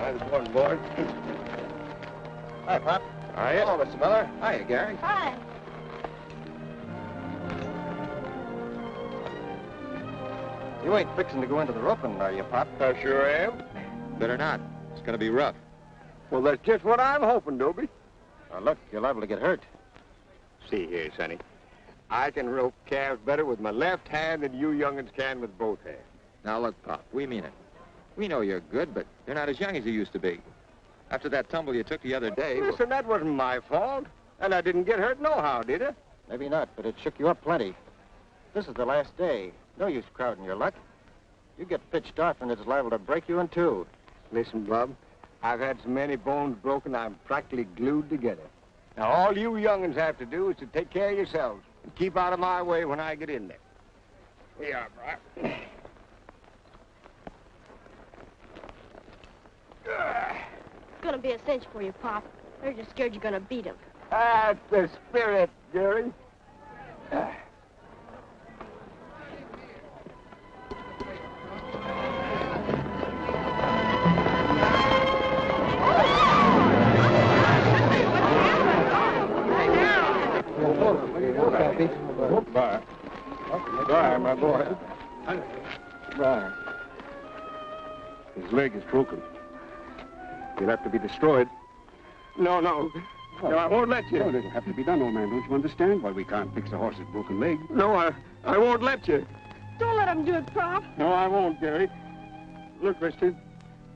Hi this morning, boys. Hi, Pop. Hiya. Hello, Mr. Miller. Hiya, Gary. Hi. You ain't fixing to go into the roping, are you, Pop? I sure am. Better not. It's gonna be rough. Well, that's just what I'm hoping, Doby. Now, look, you're liable to get hurt. See here, Sonny. I can rope calves better with my left hand than you young'uns can with both hands. Now, look, Pop, we mean it. We know you're good, but you're not as young as you used to be. After that tumble you took the other day... Listen, that wasn't my fault. And I didn't get hurt nohow, did I? Maybe not, but it shook you up plenty. This is the last day. No use crowding your luck. You get pitched off and it's liable to break you in two. Listen, Bob, I've had so many bones broken I'm practically glued together. Now, all you young'uns have to do is to take care of yourselves and keep out of my way when I get in there. Here you are, Brian. It's gonna be a cinch for you, Pop. They're just scared you're gonna beat him. That's the spirit, Gary. Bye. Bye, my boy. Bye. His leg is broken. He'll have to be destroyed. No, no. No, I won't let you. No, it'll have to be done, old man. Don't you understand why we can't fix a horse's broken leg? No, I won't let you. Don't let him do it, Pop. No, I won't, Gary. Look, mister,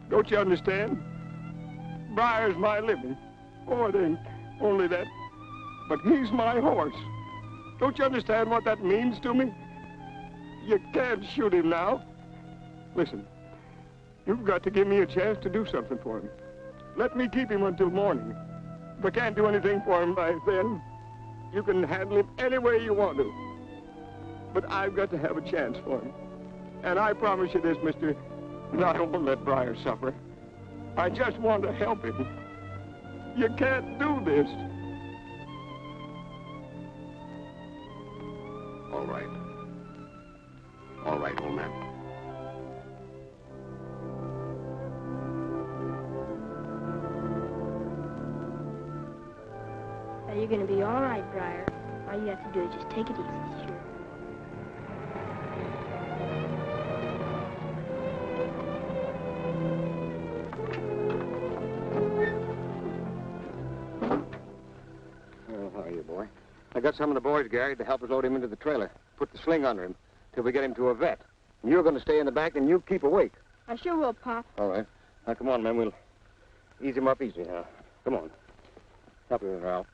don't you understand? Briar's my living. More than only that. But he's my horse. Don't you understand what that means to me? You can't shoot him now. Listen, you've got to give me a chance to do something for him. Let me keep him until morning. If I can't do anything for him by then, you can handle him any way you want to. But I've got to have a chance for him. And I promise you this, mister, that I don't want to let Briar suffer. I just want to help him. You can't do this. All right. All right, old man. Now, you're gonna be all right, Briar. All you have to do is just take it easy, sure. Oh, how are you, boy? I got some of the boys, Gary, to help us load him into the trailer. Put the sling under him till we get him to a vet. And you're going to stay in the back and you keep awake. I sure will, Pop. All right. Now, come on, man. We'll ease him up easy now. Come on. Help you, Ralph.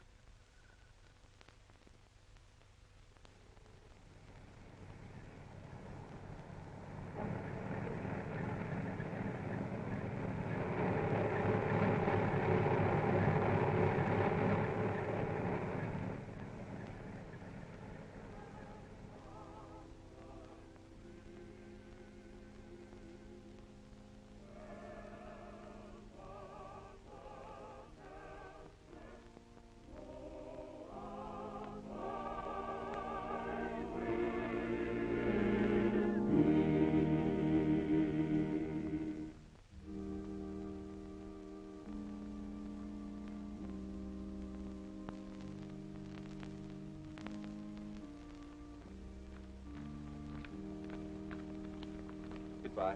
Goodbye.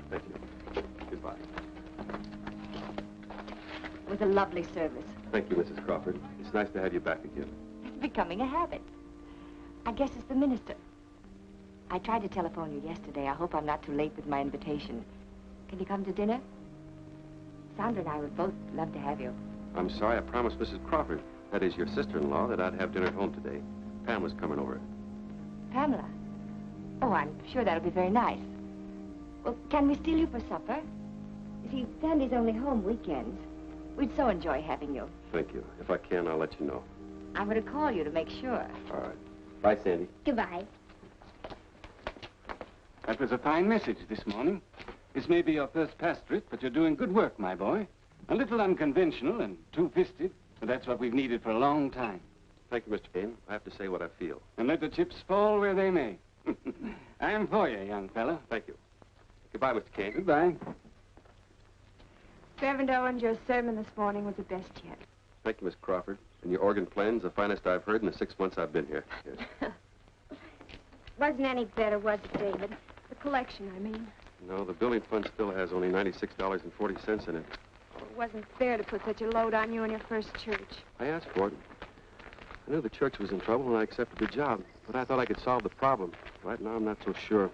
Thank you. Goodbye. It was a lovely service. Thank you, Mrs. Crawford. It's nice to have you back again. It's becoming a habit. I guess it's the minister. I tried to telephone you yesterday. I hope I'm not too late with my invitation. Can you come to dinner? Sandra and I would both love to have you. I'm sorry. I promised Mrs. Crawford, that is your sister-in-law, that I'd have dinner at home today. Pam was coming over. Pamela? Oh, I'm sure that'll be very nice. Well, can we steal you for supper? You see, Sandy's only home weekends. We'd so enjoy having you. Thank you. If I can, I'll let you know. I'm going to call you to make sure. All right. Bye, Sandy. Goodbye. That was a fine message this morning. This may be your first pastorate, but you're doing good work, my boy. A little unconventional and two-fisted, but that's what we've needed for a long time. Thank you, Mr. Kane. I have to say what I feel. And let the chips fall where they may. I'm for you, young fella. Thank you. Goodbye, Mr. Kane. Goodbye. Reverend Owens, your sermon this morning was the best yet. Thank you, Miss Crawford. And your organ playing's the finest I've heard in the 6 months I've been here. Yes. Wasn't any better, was it, David? The collection, I mean. No, the building fund still has only $96.40 in it. Oh, it wasn't fair to put such a load on you in your first church. I asked for it. I knew the church was in trouble and I accepted the job, but I thought I could solve the problem. Right now, I'm not so sure.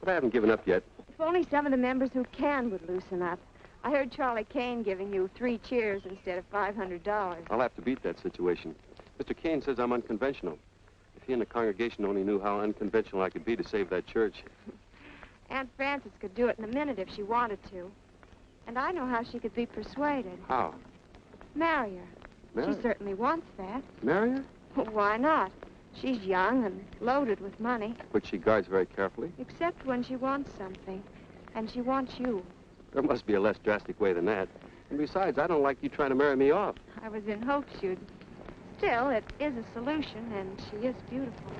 But I haven't given up yet. If only some of the members who can would loosen up. I heard Charlie Kane giving you 3 cheers instead of $500. I'll have to beat that situation. Mr. Kane says I'm unconventional. If he and the congregation only knew how unconventional I could be to save that church. Aunt Frances could do it in a minute if she wanted to. And I know how she could be persuaded. How? Marry her. Marry? She certainly wants that. Marry her? Well, why not? She's young and loaded with money. Which she guards very carefully. Except when she wants something. And she wants you. There must be a less drastic way than that. And besides, I don't like you trying to marry me off. I was in hopes you'd. Still, it is a solution, and she is beautiful.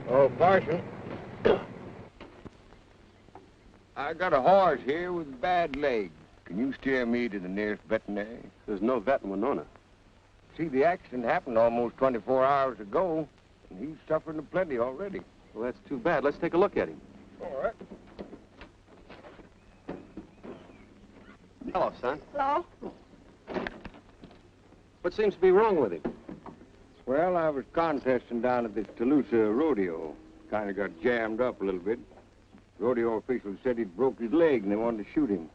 Oh, Parson. I got a horse here with bad legs. Can you steer me to the nearest veterinary? There's no vet in Winona. See, the accident happened almost 24 hours ago, and he's suffering plenty already. Well, that's too bad. Let's take a look at him. All right. Hello, son. Hello? What seems to be wrong with him? Well, I was contesting down at the Toulouse rodeo. Kind of got jammed up a little bit. Rodeo officials said he'd broke his leg and they wanted to shoot him.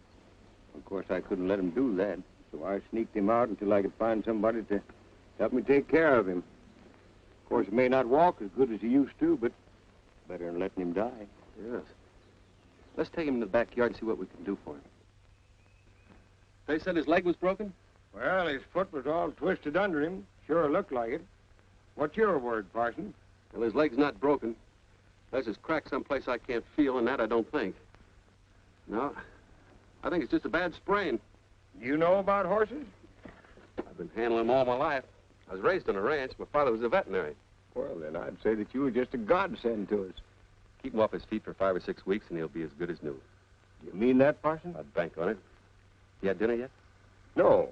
Of course, I couldn't let him do that, so I sneaked him out until I could find somebody to help me take care of him. Of course, he may not walk as good as he used to, but better than letting him die. Yes. Let's take him to the backyard and see what we can do for him. They said his leg was broken? Well, his foot was all twisted under him. Sure looked like it. What's your word, Parson? Well, his leg's not broken. There's his crack someplace I can't feel, and that I don't think. No, I think it's just a bad sprain. You know about horses? I've been handling them all my life. I was raised on a ranch. My father was a veterinary. Well, then I'd say that you were just a godsend to us. Keep him off his feet for 5 or 6 weeks, and he'll be as good as new. You mean that, Parson? I'd bank on it. You had dinner yet? No.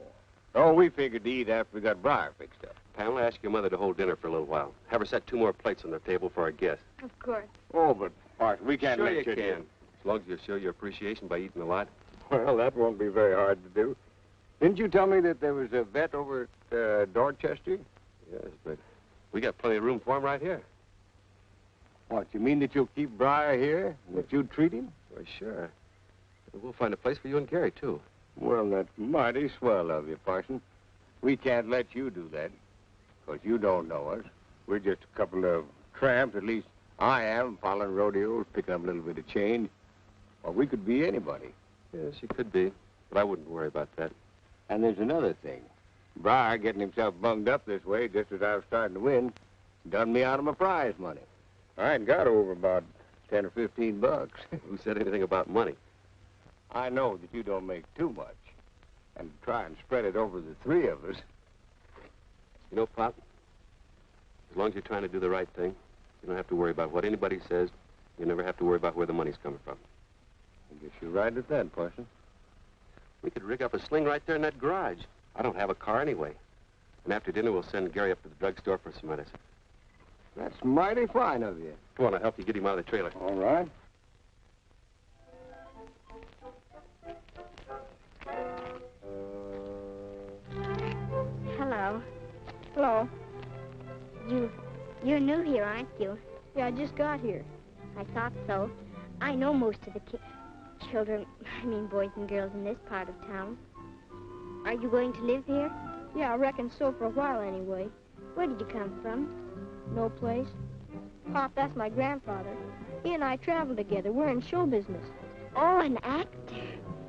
Oh, we figured to eat after we got Briar fixed up. Pamela, ask your mother to hold dinner for a little while. Have her set 2 more plates on the table for our guests. Of course. Oh, but, Parson, we can't Sure let you you can. As long as you show your appreciation by eating a lot. Well, that won't be very hard to do. Didn't you tell me that there was a vet over at Dorchester? Yes, but we got plenty of room for him right here. What, you mean that you'll keep Briar here? And that you'll treat him? Well, sure. We'll find a place for you and Gary, too. Well, that's mighty swell of you, Parson. We can't let you do that, because you don't know us. We're just a couple of tramps, at least I am, following rodeos, picking up a little bit of change. Or we could be anybody. Yes, you could be, but I wouldn't worry about that. And there's another thing. Briar getting himself bunged up this way just as I was starting to win done me out of my prize money. I ain't got over about 10 or 15 bucks. Who said anything about money? I know that you don't make too much. And try and spread it over the 3 of us. You know, Pop, as long as you're trying to do the right thing, you don't have to worry about what anybody says. You never have to worry about where the money's coming from. I guess you're right at that, Parson. We could rig up a sling right there in that garage. I don't have a car anyway. And after dinner, we'll send Gary up to the drugstore for some medicine. That's mighty fine of you. Come on, I'll help you get him out of the trailer. All right. Hello. Hello. You're new here, aren't you? Yeah, I just got here. I thought so. I know most of the children, boys and girls in this part of town. Are you going to live here? Yeah, I reckon so for a while anyway. Where did you come from? No place. Pop, that's my grandfather. He and I travel together. We're in show business. Oh, an actor?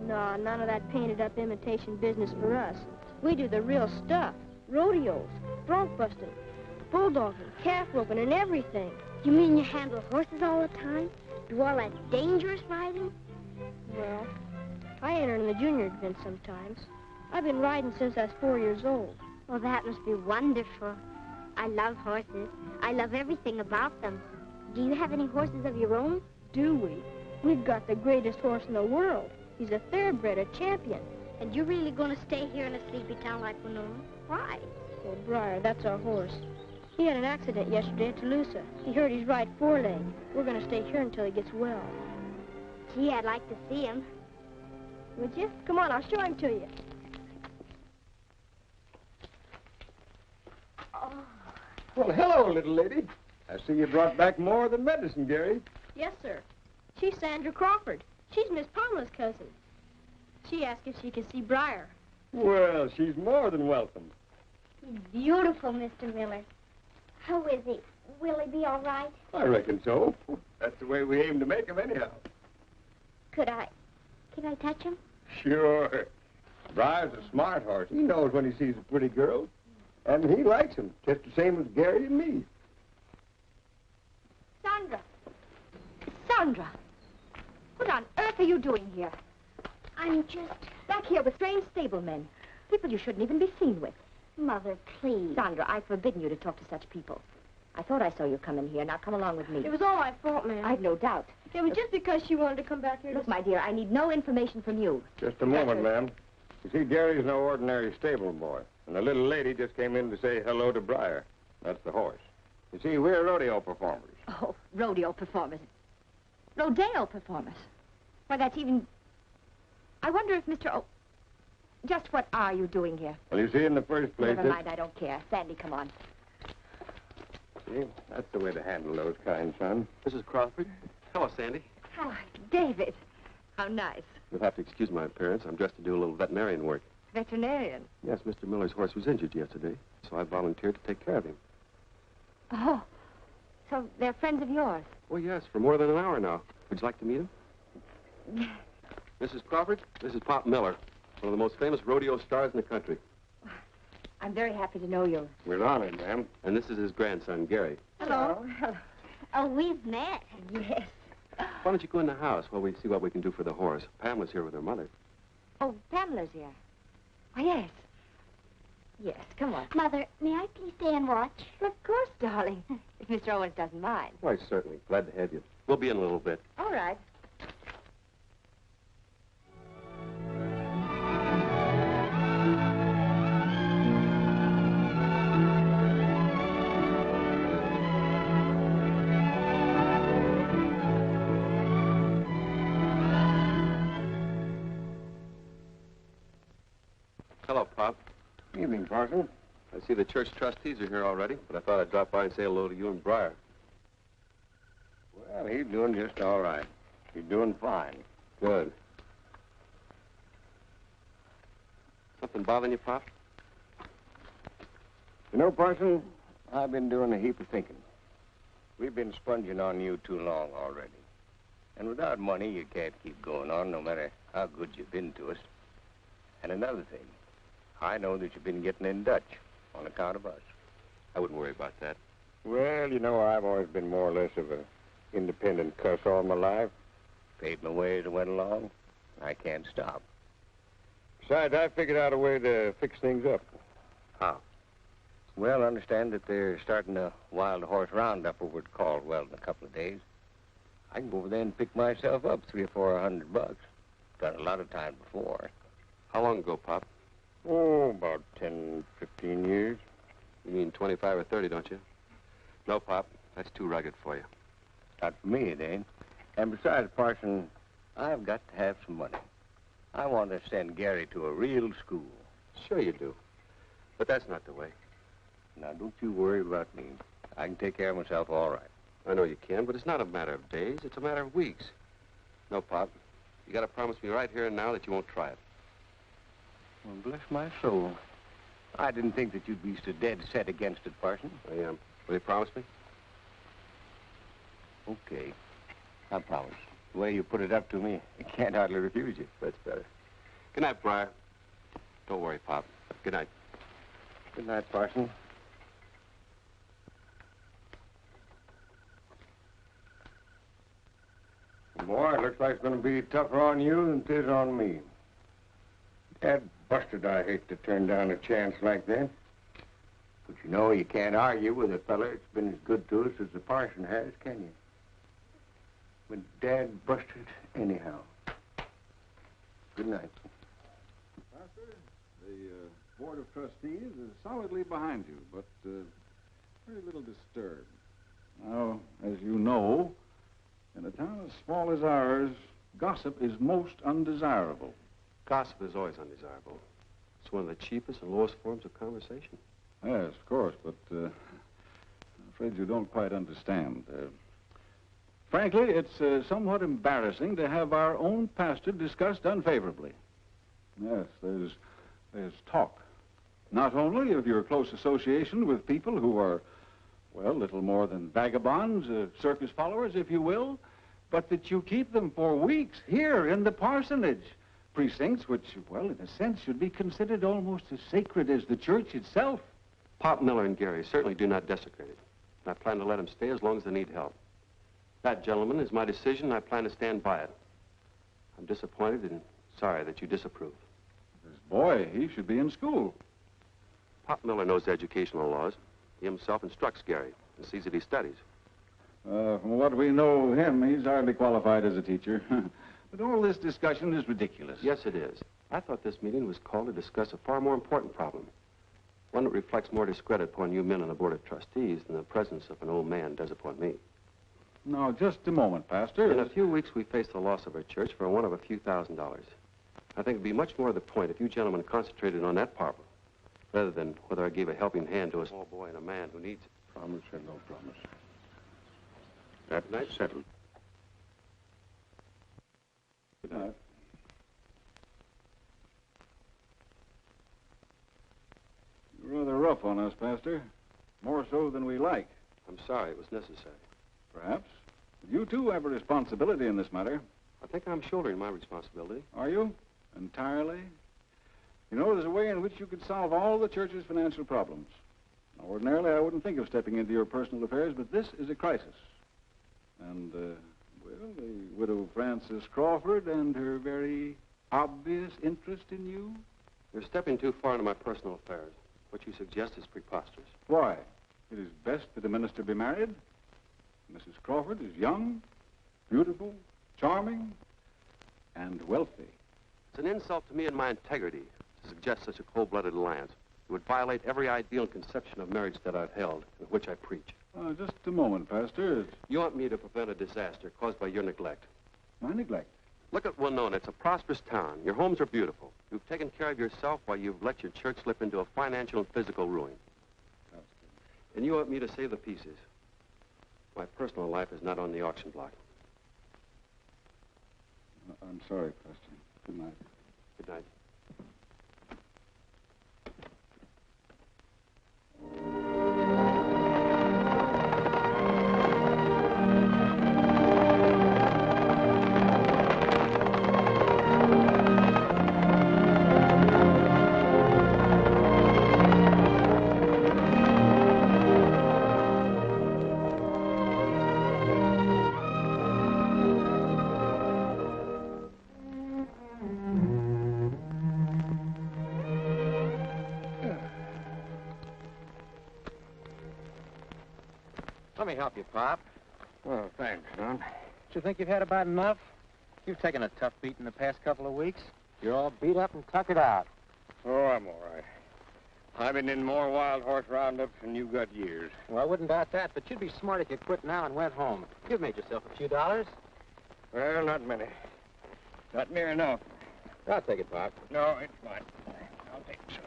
No, none of that painted-up imitation business for us. We do the real stuff. Rodeos, bronc busting, bulldogging, calf roping, and everything. You mean you handle horses all the time? Do all that dangerous riding? Well, I enter in the junior event sometimes. I've been riding since I was 4 years old. Well, that must be wonderful. I love horses. I love everything about them. Do you have any horses of your own? Do we? We've got the greatest horse in the world. He's a thoroughbred, a champion. And you're really going to stay here in a sleepy town like Winona? Why? Well, Briar, that's our horse. He had an accident yesterday at Toulouse. He hurt his right foreleg. We're going to stay here until he gets well. Gee, I'd like to see him. Would you? Come on, I'll show him to you. Oh. Well, hello, little lady. I see you brought back more than medicine, Gary. Yes, sir. She's Sandra Crawford. She's Miss Pamela's cousin. She asked if she could see Briar. Well, she's more than welcome. He's beautiful, Mr. Miller. How is he? Will he be all right? I reckon so. That's the way we aim to make him anyhow. Can I touch him? Sure. Briar's a smart horse. He knows when he sees a pretty girl. And he likes them, just the same as Gary and me. Sandra. Sandra. What on earth are you doing here? I'm just... Back here with strange stablemen. People you shouldn't even be seen with. Mother, please. Sandra, I've forbidden you to talk to such people. I thought I saw you come in here. Now come along with me. It was all my fault, ma'am. I've no doubt. It was just because she wanted to come back here. Look, my dear, I need no information from you. Just a moment, ma'am. You see, Gary's no ordinary stable boy. And the little lady just came in to say hello to Briar. That's the horse. You see, we're rodeo performers. Oh, rodeo performers. Rodeo performers. Why, that's even... I wonder if Mr. O... Just what are you doing here? Well, you see, in the first place... Never mind, I don't care. Sandy, come on. See, that's the way to handle those kind, son. Mrs. Crawford. Hello, Sandy. Oh, David. How nice. You'll have to excuse my appearance. I'm dressed to do a little veterinarian work. Veterinarian. Yes, Mr. Miller's horse was injured yesterday, so I volunteered to take care of him. Oh, so they're friends of yours? Oh, yes, for more than an hour now. Would you like to meet him? Mrs. Crawford, this is Pop Miller, one of the most famous rodeo stars in the country. I'm very happy to know you. We're honored, ma'am. And this is his grandson, Gary. Hello. Hello. Oh, we've met. Yes. Why don't you go in the house while we see what we can do for the horse? Pamela's here with her mother. Oh, Pamela's here. Oh, yes. Yes, come on. Mother, may I please stay and watch? Of course, darling. If Mr. Owens doesn't mind. Why, certainly. Glad to have you. We'll be in a little bit. All right. Hello, Pop. Evening, Parson. I see the church trustees are here already, but I thought I'd drop by and say hello to you and Briar. Well, he's doing just all right. He's doing fine. Good. Something bothering you, Pop? You know, Parson, I've been doing a heap of thinking. We've been sponging on you too long already. And without money, you can't keep going on, no matter how good you've been to us. And another thing, I know that you've been getting in Dutch on account of us. I wouldn't worry about that. Well, you know, I've always been more or less of an independent cuss all my life. Paid my way as I went along. I can't stop. Besides, I figured out a way to fix things up. How? Well, I understand that they're starting a wild horse roundup over at Caldwell in a couple of days. I can go over there and pick myself up $300 or $400. Done a lot of time before. How long ago, Pop? Oh, about 10, 15 years. You mean 25 or 30, don't you? No, Pop. That's too rugged for you. Not for me, it ain't. And besides, Parson, I've got to have some money. I want to send Gary to a real school. Sure you do. But that's not the way. Now, don't you worry about me. I can take care of myself all right. I know you can, but it's not a matter of days. It's a matter of weeks. No, Pop. You got to promise me right here and now that you won't try it. Well, bless my soul. I didn't think that you'd be so dead set against it, Parson. I am. Will you promise me? Okay. I promise. The way you put it up to me, I can't hardly refuse you. That's better. Good night, Briar. Don't worry, Pop. Good night. Good night, Parson. Boy, it looks like it's going to be tougher on you than it is on me. Dad busted, I hate to turn down a chance like that. But you know, you can't argue with a fella that's been as good to us as the parson has, can you? when Dad busted anyhow. Good night. Pastor, the Board of Trustees is solidly behind you, but very little disturbed. Now, as you know, in a town as small as ours, gossip is most undesirable. Gossip is always undesirable. It's one of the cheapest and lowest forms of conversation. Yes, of course, but I'm afraid you don't quite understand. Frankly, it's somewhat embarrassing to have our own pastor discussed unfavorably. Yes, there's talk. Not only of your close association with people who are, well, little more than vagabonds, circus followers, if you will, but that you keep them for weeks here in the parsonage. Precincts which, well, in a sense, should be considered almost as sacred as the church itself. Pop Miller and Gary certainly do not desecrate it. And I plan to let them stay as long as they need help. That, gentlemen, is my decision, and I plan to stand by it. I'm disappointed and sorry that you disapprove. This boy, he should be in school. Pop Miller knows the educational laws. He himself instructs Gary and sees that he studies. From what we know of him, he's hardly qualified as a teacher. But all this discussion is ridiculous. Yes, it is. I thought this meeting was called to discuss a far more important problem. One that reflects more discredit upon you men on the Board of Trustees than the presence of an old man does upon me. Now, just a moment, Pastor. In a few weeks, we face the loss of our church for one of a few $1,000s. I think it'd be much more to the point if you gentlemen concentrated on that problem, rather than whether I gave a helping hand to a small boy and a man who needs it. Promise and no promise. That night's settled. Good night. You're rather rough on us, Pastor. More so than we like. I'm sorry, it was necessary. Perhaps. You, too, have a responsibility in this matter. I think I'm shouldering my responsibility. Are you? Entirely? You know, there's a way in which you could solve all the church's financial problems. Now, ordinarily, I wouldn't think of stepping into your personal affairs, but this is a crisis. And, well, the widow Frances Crawford and her very obvious interest in you? You're stepping too far into my personal affairs. What you suggest is preposterous. Why? It is best that a minister be married. Mrs. Crawford is young, beautiful, charming, and wealthy. It's an insult to me and my integrity to suggest such a cold-blooded alliance. It would violate every ideal conception of marriage that I've held and which I preach. Just a moment, Pastor. You want me to prevent a disaster caused by your neglect. My neglect? Look at Winona. It's a prosperous town. Your homes are beautiful. You've taken care of yourself while you've let your church slip into a financial and physical ruin. And you want me to save the pieces. My personal life is not on the auction block. I'm sorry, Pastor. Good night. Good night. Let me help you, Pop. Oh, thanks, son. Don't you think you've had about enough? You've taken a tough beating the past couple of weeks. You're all beat up and tuckered out. Oh, I'm all right. I've been in more wild horse roundups than you got years. Well, I wouldn't doubt that, but you'd be smart if you quit now and went home. You've made yourself a few dollars. Well, not many. Not near enough. I'll take it, Pop. No, it's fine. I'll take it, son.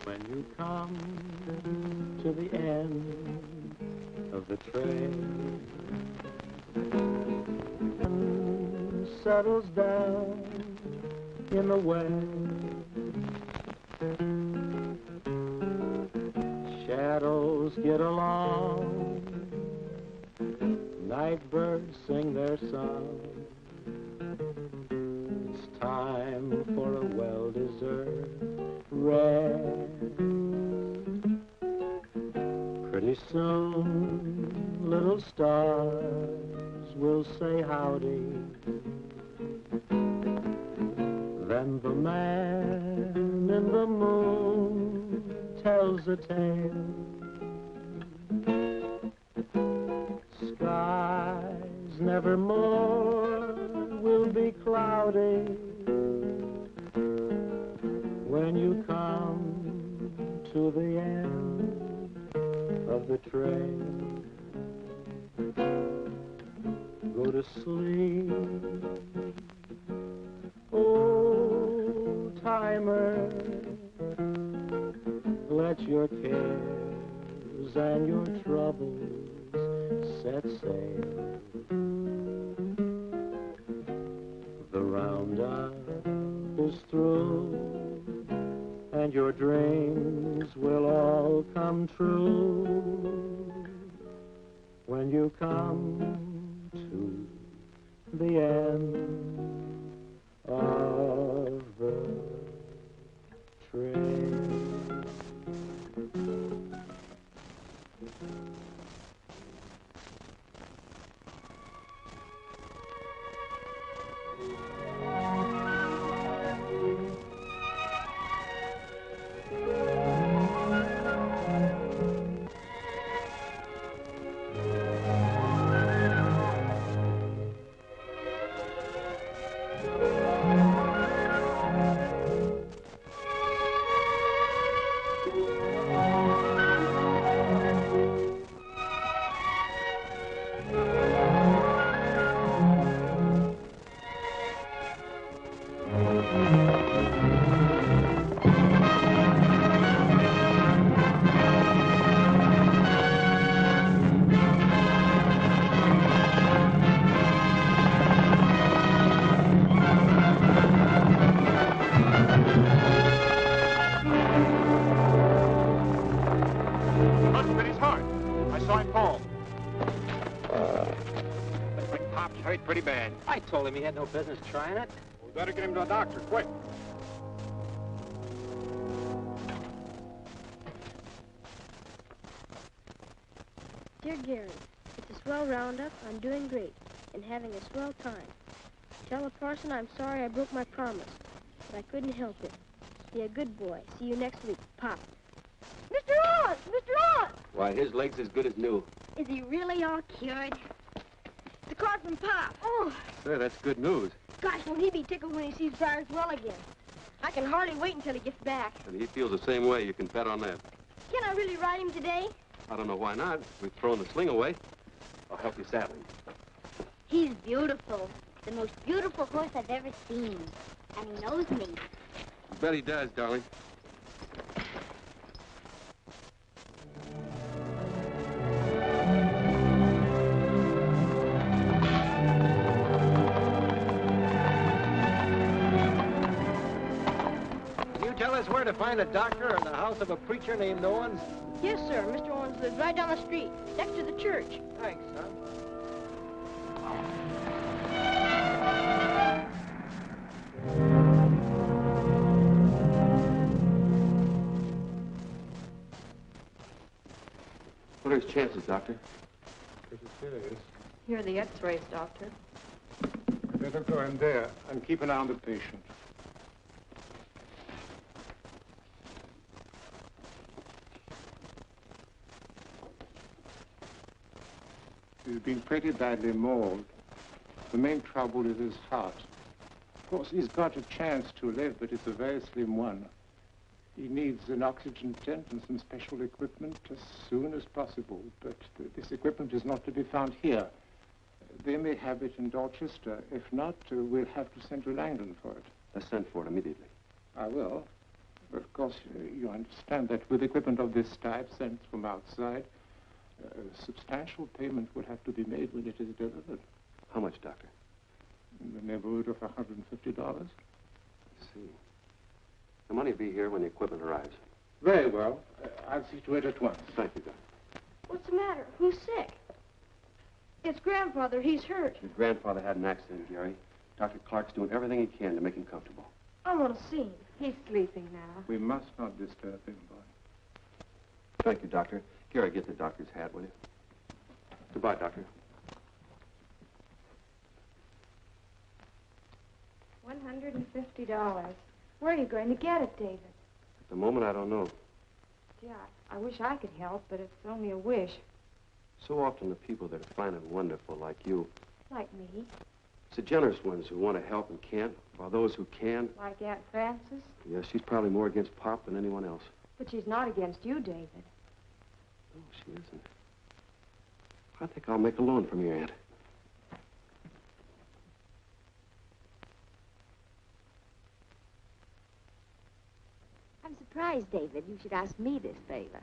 When you come to the end of the trail and settles down in the west, shadows get along, night birds sing their song. It's time for a well-deserved rest. Pretty soon, little stars will say howdy. Then the man in the moon tells a tale. Skies nevermore will be cloudy when you come to the end of the train. Go to sleep, old timer. Let your cares and your troubles set sail. The roundup is through, and your dreams will all come true when you come to the end of the train. Pretty bad. I told him he had no business trying it. We better get him to a doctor, quick. Dear Gary, it's a swell roundup. I'm doing great and having a swell time. Tell the parson I'm sorry I broke my promise, but I couldn't help it. Be a good boy. See you next week. Pop. Mr. Owens! Mr. Owens! Why, his leg's as good as new. Is he really all cured? It's a card from Pop. Oh, Sir, that's good news. gosh, won't he be tickled when he sees Briar's well again? I can hardly wait until he gets back. And he feels the same way. You can bet on that. Can I really ride him today? I don't know why not. We've thrown the sling away. I'll help you saddle him. He's beautiful. The most beautiful horse I've ever seen. And he knows me. You bet he does, darling. Tell us where to find a doctor in the house of a preacher named Owens? Yes, sir. Mr. Owens lives right down the street, next to the church. Thanks, son. What are his chances, Doctor? Pretty serious. Here are the x-rays, Doctor. Better go in there and keep an eye on the patient. He's been pretty badly mauled. The main trouble is his heart. Of course, he's got a chance to live, but it's a very slim one. He needs an oxygen tent and some special equipment as soon as possible, but this equipment is not to be found here. They may have it in Dorchester. If not, we'll have to send to Langdon for it. Let's send for it immediately. I will. But of course, you understand that with equipment of this type sent from outside, substantial payment would have to be made when it is delivered. How much, Doctor? In the neighborhood of $150. I see. The money will be here when the equipment arrives. Very well. I'll see to it at once. Thank you, Doctor. What's the matter? Who's sick? It's Grandfather. He's hurt. Your grandfather had an accident, Gary. Dr. Clark's doing everything he can to make him comfortable. I want to see him. He's sleeping now. We must not disturb him, boy. Thank you, Doctor. Gary, get the doctor's hat, will you? Goodbye, Doctor. $150. Where are you going to get it, David? At the moment, I don't know. Yeah, I wish I could help, but it's only a wish. So often the people that are fine and wonderful, like you, Like me. it's the generous ones who want to help and can't, while those who can, Like Aunt Frances. yeah, she's probably more against Pop than anyone else. But she's not against you, David. No, she isn't. I think I'll make a loan from your aunt. I'm surprised, David, you should ask me this favor.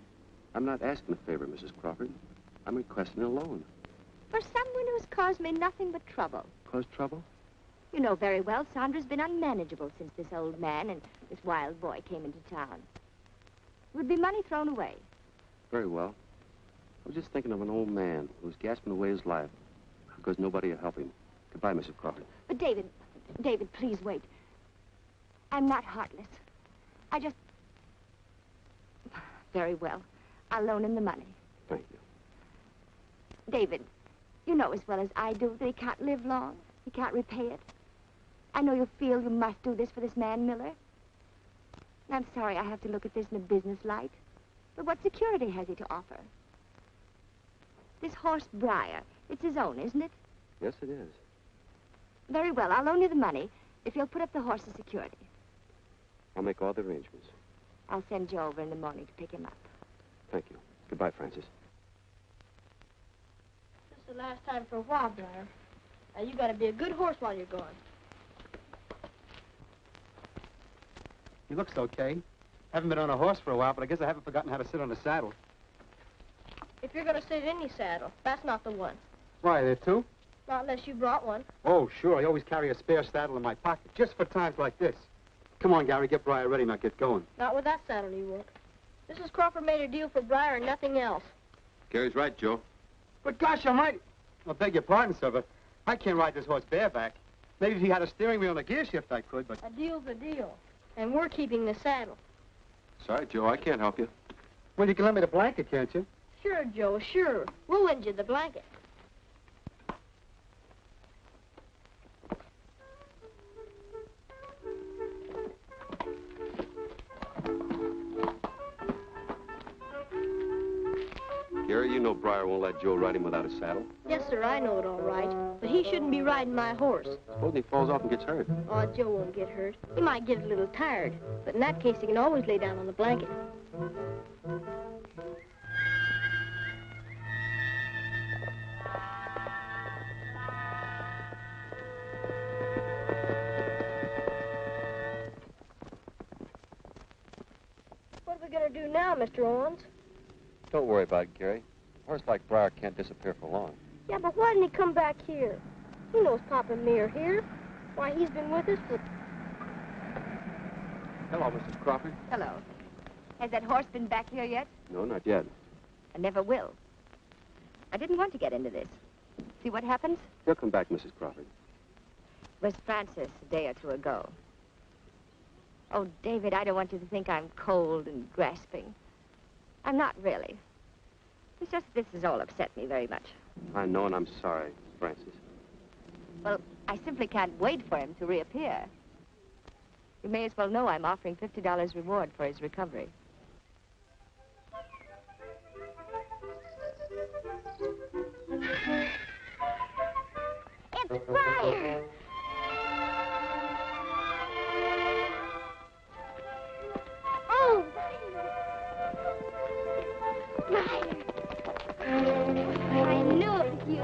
I'm not asking a favor, Mrs. Crawford. I'm requesting a loan. For someone who's caused me nothing but trouble. Cause trouble? You know very well Sandra's been unmanageable since this old man and this wild boy came into town. It would be money thrown away. Very well. I was just thinking of an old man who's gasping away his life because nobody will help him. Goodbye, Mrs. Crawford. But David, please wait. I'm not heartless. I just... Very well. I'll loan him the money. Thank you. David, you know as well as I do that he can't live long. He can't repay it. I know you feel you must do this for this man, Miller. And I'm sorry I have to look at this in a business light. But what security has he to offer? This horse, Briar, it's his own, isn't it? Yes, it is. Very well, I'll loan you the money if you'll put up the horse as security. I'll make all the arrangements. I'll send you over in the morning to pick him up. Thank you. Goodbye, Francis. This is the last time for a while, Briar. Now, you gotta be a good horse while you're gone. He looks okay. Haven't been on a horse for a while, but I guess I haven't forgotten how to sit on a saddle. If you're gonna sit in any saddle, that's not the one. Why, there two? Not unless you brought one. Oh, sure. I always carry a spare saddle in my pocket, just for times like this. Come on, Gary, get Briar ready and I'll get going. Not with that saddle, you won't. Mrs. Crawford made a deal for Briar and nothing else. Gary's right, Joe. But gosh almighty, I beg your pardon, sir, but I can't ride this horse bareback. Maybe if he had a steering wheel and a gear shift, I could, but... A deal's a deal. And we're keeping the saddle. Sorry, Joe, I can't help you. Well, you can lend me the blanket, can't you? Sure, Joe, sure. We'll lend you the blanket. Gary, you know Briar won't let Joe ride him without a saddle. Yes, sir, I know it all right. But he shouldn't be riding my horse. Supposing he falls off and gets hurt. Oh, Joe won't get hurt. He might get a little tired. But in that case, he can always lay down on the blanket. What are we going to do now, Mr. Owens? Don't worry about it, Gary. A horse like Briar can't disappear for long. Yeah, but why didn't he come back here? He knows Papa and me are here. Why, he's been with us for... Hello, Mrs. Crawford. Hello. Has that horse been back here yet? No, not yet. I never will. I didn't want to get into this. See what happens? He'll come back, Mrs. Crawford. It was Francis a day or two ago. Oh, David, I don't want you to think I'm cold and grasping. I'm not really. It's just this has all upset me very much. I know, and I'm sorry, Francis. Well, I simply can't wait for him to reappear. You may as well know I'm offering $50 reward for his recovery. It's Briar! Oh! Briar! I knew it was you.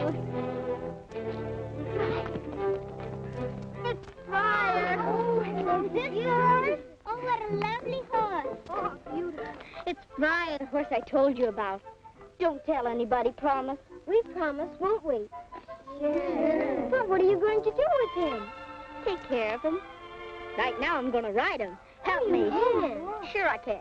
It's Briar! Oh, is this yours? Oh, what a lovely horse. Oh, beautiful. It's Briar, the horse I told you about. Don't tell anybody, promise. We promise, won't we? Sure. But what are you going to do with him? Take care of him. Right now, I'm going to ride him. Help me. Sure I can.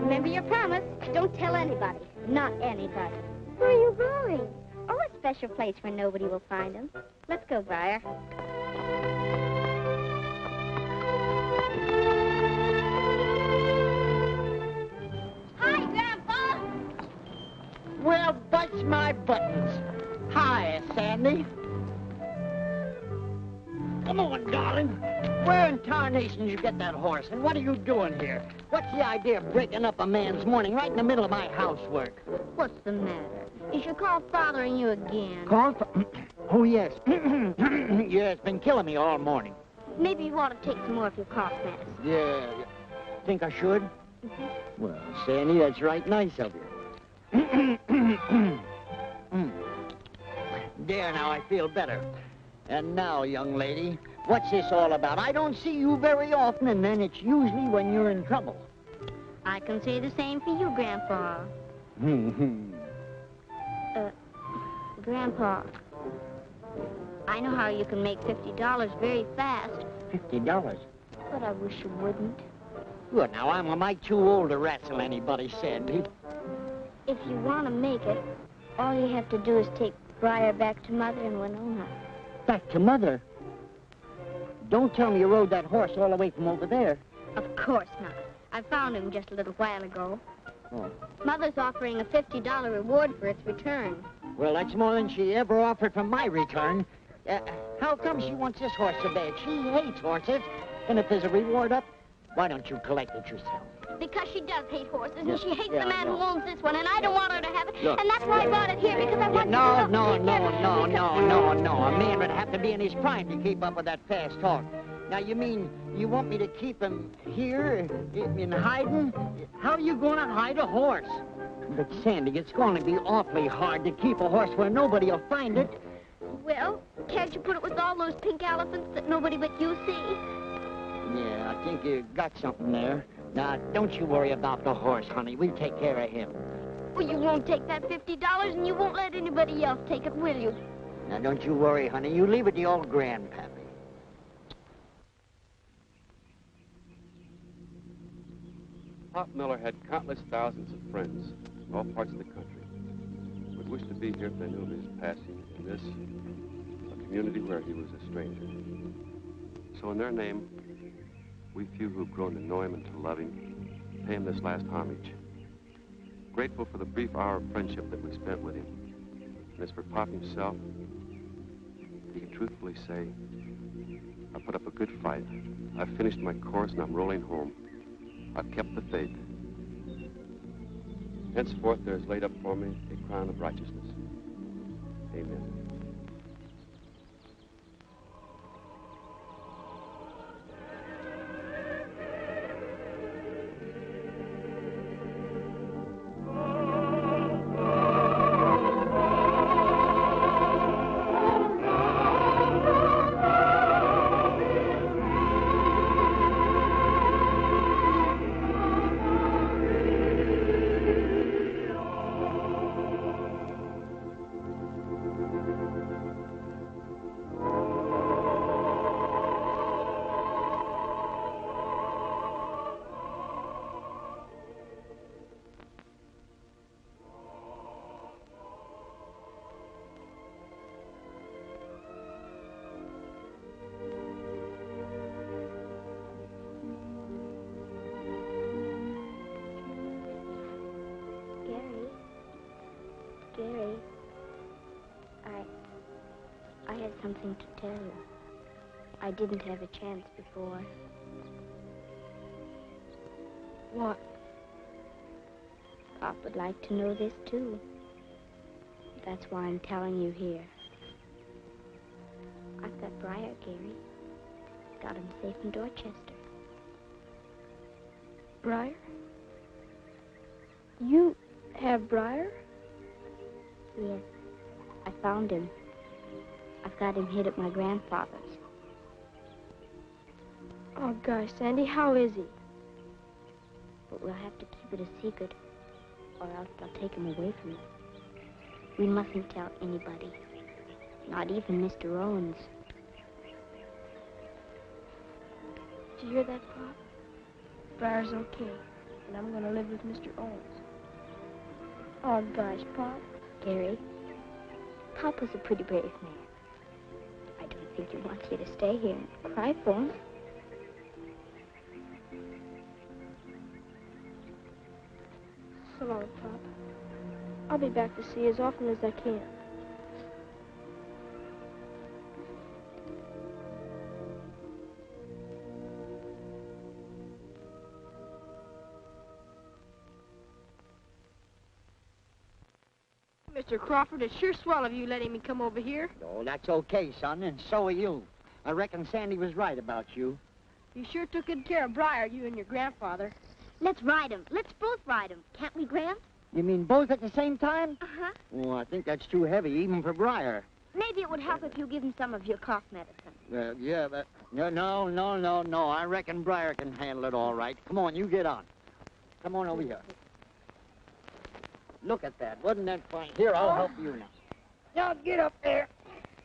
Remember your promise. Don't tell anybody. Not anybody. Where are you going? Oh, a special place where nobody will find him. Let's go, Briar. buttons. Hi, Sandy. Come on, darling. Where in tarnation did you get that horse, and what are you doing here? What's the idea of breaking up a man's morning right in the middle of my housework? What's the matter? Is your cough bothering you again? Cough? Oh, yes. Yeah, it's been killing me all morning. Maybe you ought to take some more of your cough medicine. Yeah. Think I should? Well, Sandy, that's right nice of you. There, now I feel better. And now, young lady, what's this all about? I don't see you very often, and then it's usually when you're in trouble. I can say the same for you, Grandpa. Grandpa, I know how you can make $50 very fast. $50? But I wish you wouldn't. Well, now, I'm a mite too old to wrestle anybody, Sandy. If you want to make it, all you have to do is take Briar back to Mother in Winona. Back to Mother? Don't tell me you rode that horse all the way from over there. Of course not. I found him just a little while ago. Oh. Mother's offering a $50 reward for its return. Well, that's more than she ever offered for my return. How come she wants this horse so bad? She hates horses. And if there's a reward up, why don't you collect it yourself? Because she does hate horses, and Yes, she hates yeah, the man I know. who owns this one, and I don't want her to have it. Look. And that's why I brought it here, because I want No. you to No. A man would have to be in his prime to keep up with that fast talk. Now, you mean you want me to keep him here in hiding? How are you going to hide a horse? But, Sandy, it's going to be awfully hard to keep a horse where nobody will find it. Well, can't you put it with all those pink elephants that nobody but you see? Yeah, I think you got something there. Now, don't you worry about the horse, honey. We'll take care of him. Well, you won't take that $50, and you won't let anybody else take it, will you? Now, don't you worry, honey. You leave it to old Grandpappy. Pop Miller had countless thousands of friends in all parts of the country who would wish to be here if they knew of his passing in this, a community where he was a stranger. So in their name, we few who've grown to know him and to love him, pay him this last homage. Grateful for the brief hour of friendship that we spent with him. And as for Pop himself, he can truthfully say, I put up a good fight. I've finished my course and I'm rolling home. I've kept the faith. Henceforth, there is laid up for me a crown of righteousness. Amen. Gary, I had something to tell you. I didn't have a chance before. What? Pop would like to know this, too. That's why I'm telling you here. I've got Briar, Gary. Got him safe in Dorchester. Briar? You have Briar? Yes, I found him. I've got him hid at my grandfather's. Oh, gosh, Sandy, how is he? But we'll have to keep it a secret, or else they'll take him away from us. We mustn't tell anybody, not even Mr. Owens. Did you hear that, Pop? Briar's okay, and I'm going to live with Mr. Owens. Oh, gosh, Pop. Gary, Pop was a pretty brave man. I don't think he wants you to stay here and cry for him. So long, Pop. I'll be back to see you as often as I can. Mr. Crawford, it's sure swell of you letting me come over here. Oh, that's okay, son, and so are you. I reckon Sandy was right about you. You sure took good care of Briar, you and your grandfather. Let's ride him. Let's both ride him. Can't we, Graham? You mean both at the same time? Uh-huh. Oh, I think that's too heavy, even for Briar. Maybe it would help if you give him some of your cough medicine. Yeah, but... No. I reckon Briar can handle it all right. Come on, you get on. Come on over here. Look at that. Wasn't that fine? Here, I'll help you now. Now, get up there.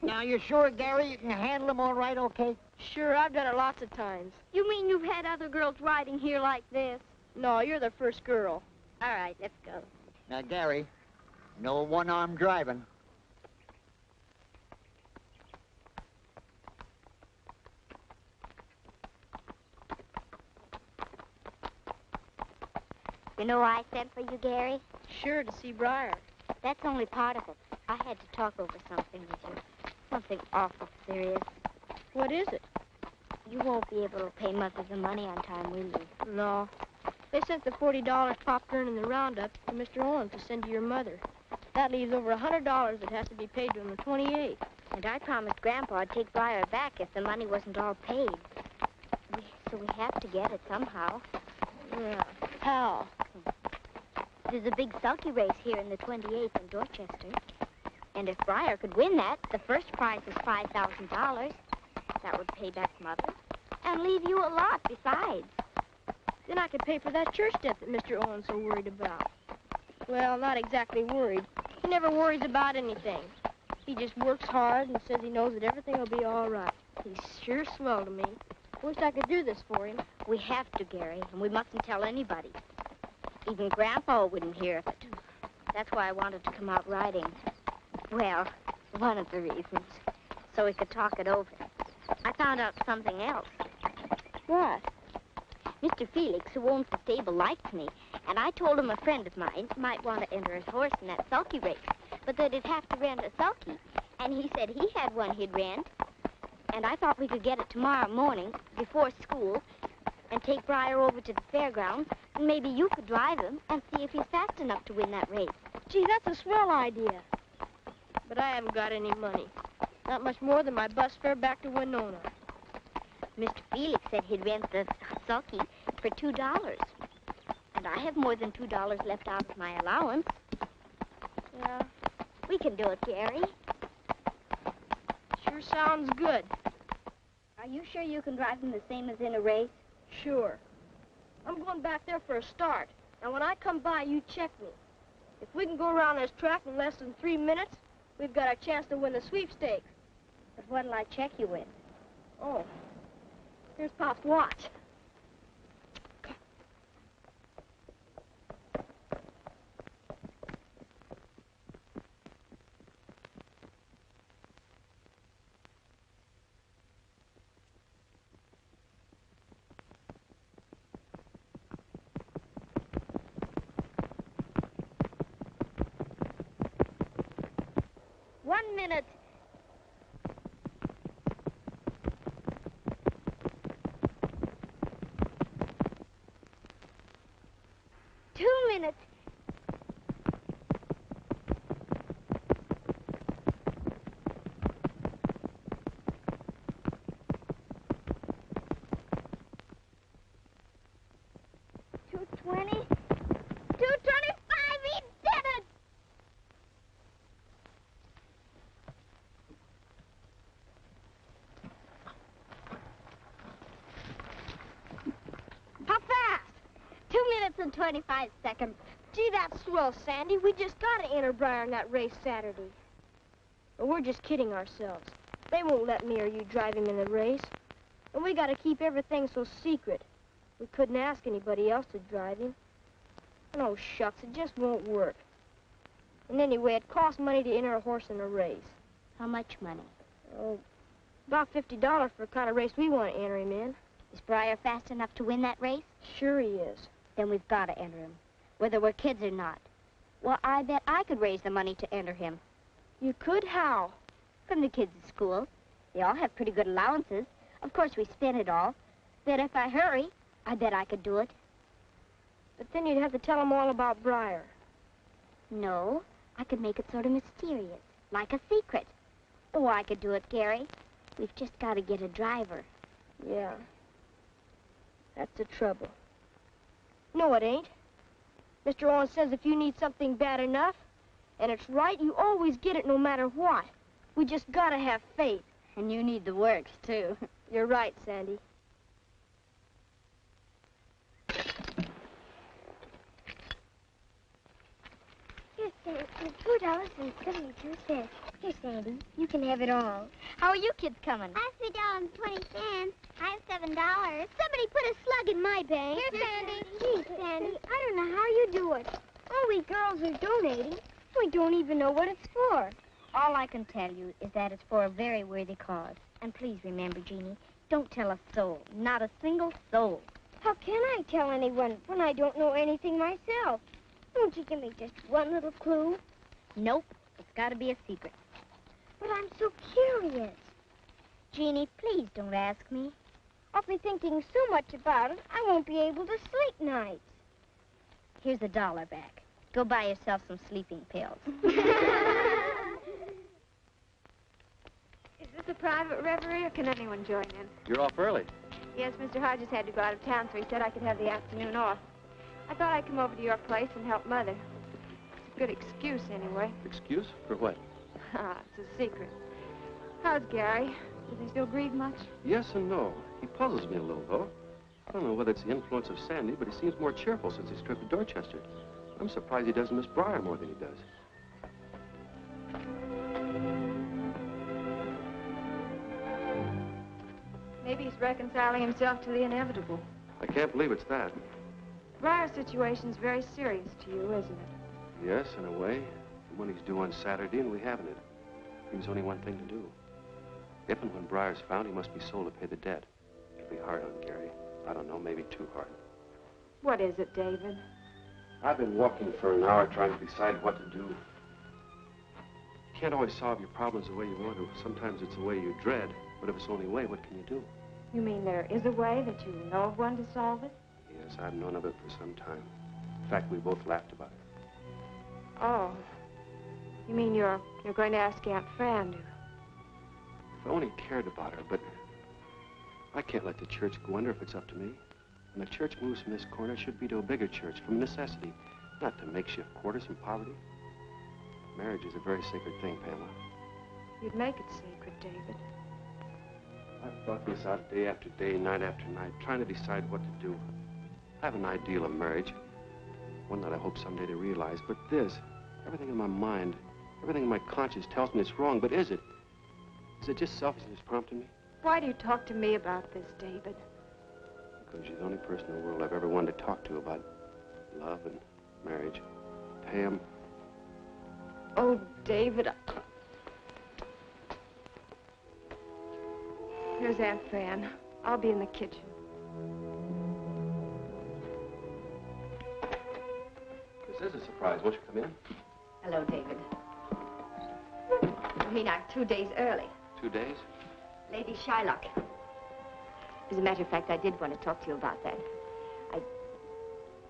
Now, you sure, Gary, you can handle him all right, okay? Sure, I've done it lots of times. You mean you've had other girls riding here like this? No, you're the first girl. All right, let's go. Now, Gary, no one-arm driving. You know why I sent for you, Gary? Sure, to see Briar. That's only part of it. I had to talk over something with you. Something awful serious. What is it? You won't be able to pay Mother the money on time, will you? No. They sent the $40 Pop earned in the roundup to Mr. Owens to send to your mother. That leaves over $100 that has to be paid to him on the 28th. And I promised Grandpa I'd take Briar back if the money wasn't all paid. So we have to get it somehow. Yeah. How? There's a big sulky race here in the 28th in Dorchester. And if Briar could win that, the first prize is $5,000. That would pay back Mother and leave you a lot besides. Then I could pay for that church debt that Mr. Owens so worried about. Well, not exactly worried. He never worries about anything. He just works hard and says he knows that everything will be all right. He's sure swell to me. Wish I could do this for him. We have to, Gary, and we mustn't tell anybody. Even Grandpa wouldn't hear of it. That's why I wanted to come out riding. Well, one of the reasons. So we could talk it over. I found out something else. What? Mr. Felix, who owns the stable, likes me, and I told him a friend of mine might want to enter his horse in that sulky race, but that he'd have to rent a sulky. And he said he had one he'd rent, and I thought we could get it tomorrow morning before school and take Briar over to the fairgrounds, and maybe you could drive him and see if he's fast enough to win that race. Gee, that's a swell idea. But I haven't got any money. Not much more than my bus fare back to Winona. Mr. Felix said he'd rent the sulky for $2. And I have more than $2 left out of my allowance. Yeah. We can do it, Gary. Sure sounds good. Are you sure you can drive him the same as in a race? Sure. I'm going back there for a start. And when I come by, you check me. If we can go around this track in less than 3 minutes, we've got a chance to win the sweepstakes. But what'll I check you with? Oh. Here's Pop's watch. One minute. Minutes. $2.20. $2.25. He did it. How fast? 2 minutes and 25 seconds. Gee, that's swell, Sandy. We just gotta enter Briar in that race Saturday. But we're just kidding ourselves. They won't let me or you drive him in the race. And we gotta keep everything so secret. We couldn't ask anybody else to drive him. And oh, shucks, it just won't work. And anyway, it costs money to enter a horse in a race. How much money? Oh, about $50 for the kind of race we want to enter him in. Is Briar fast enough to win that race? Sure he is. Then we've got to enter him, whether we're kids or not. Well, I bet I could raise the money to enter him. You could? How? From the kids at school. They all have pretty good allowances. Of course, we spend it all. But if I hurry, I bet I could do it. But then you'd have to tell them all about Briar. No, I could make it sort of mysterious, like a secret. Oh, I could do it, Gary. We've just got to get a driver. Yeah. That's the trouble. No, it ain't. Mr. Owens says if you need something bad enough, and it's right, you always get it no matter what. We just gotta have faith. And you need the works, too. You're right, Sandy. Here's $4.72. Here, Sandy, you can have it all. How are you kids coming? I have $3.20. I have $7. Somebody put a slug in my bank. Here, Sandy. Gee, Sandy, I don't know how you do it. All we girls are donating. We don't even know what it's for. All I can tell you is that it's for a very worthy cause. And please remember, Jeannie, don't tell a soul, not a single soul. How can I tell anyone when I don't know anything myself? Won't you give me just one little clue? Nope, it's got to be a secret. But I'm so curious. Jeannie, please don't ask me. I'll be thinking so much about it, I won't be able to sleep nights. Here's $1 back. Go buy yourself some sleeping pills. Is this a private reverie, or can anyone join in? You're off early. Yes, Mr. Hodges had to go out of town, so he said I could have the afternoon off. I thought I'd come over to your place and help Mother. It's a good excuse, anyway. Excuse? For what? It's a secret. How's Gary? Does he still grieve much? Yes and no. He puzzles me a little, though. I don't know whether it's the influence of Sandy, but he seems more cheerful since his trip to Dorchester. I'm surprised he doesn't miss Briar more than he does. Maybe he's reconciling himself to the inevitable. I can't believe it's that. Briar's situation's very serious to you, isn't it? Yes, in a way. The money's due on Saturday, and we haven't it. Leaves only one thing to do. If and when Briar's found, he must be sold to pay the debt. It'll be hard on Gary. I don't know, maybe too hard. What is it, David? I've been walking for an hour trying to decide what to do. You can't always solve your problems the way you want to. Sometimes it's the way you dread. But if it's the only way, what can you do? You mean there is a way that you know of one to solve it? Yes, I've known of it for some time. In fact, we both laughed about it. Oh. You mean you're going to ask Aunt Fran to... If I only cared about her, but I can't let the church go under if it's up to me. When the church moves from this corner, it should be to a bigger church, from necessity, not to makeshift quarters from poverty. Marriage is a very sacred thing, Pamela. You'd make it sacred, David. I've thought this out day after day, night after night, trying to decide what to do. I have an ideal of marriage, one that I hope someday to realize, but this, everything in my mind, everything in my conscience tells me it's wrong, but is it? Is it just selfishness prompting me? Why do you talk to me about this, David? Because you're the only person in the world I've ever wanted to talk to about love and marriage. Pam. Oh, David. Here's Aunt Fran. I'll be in the kitchen. This is a surprise. Won't you come in? Hello, David. You mean I'm 2 days early? 2 days? Lady Shylock. As a matter of fact, I did want to talk to you about that.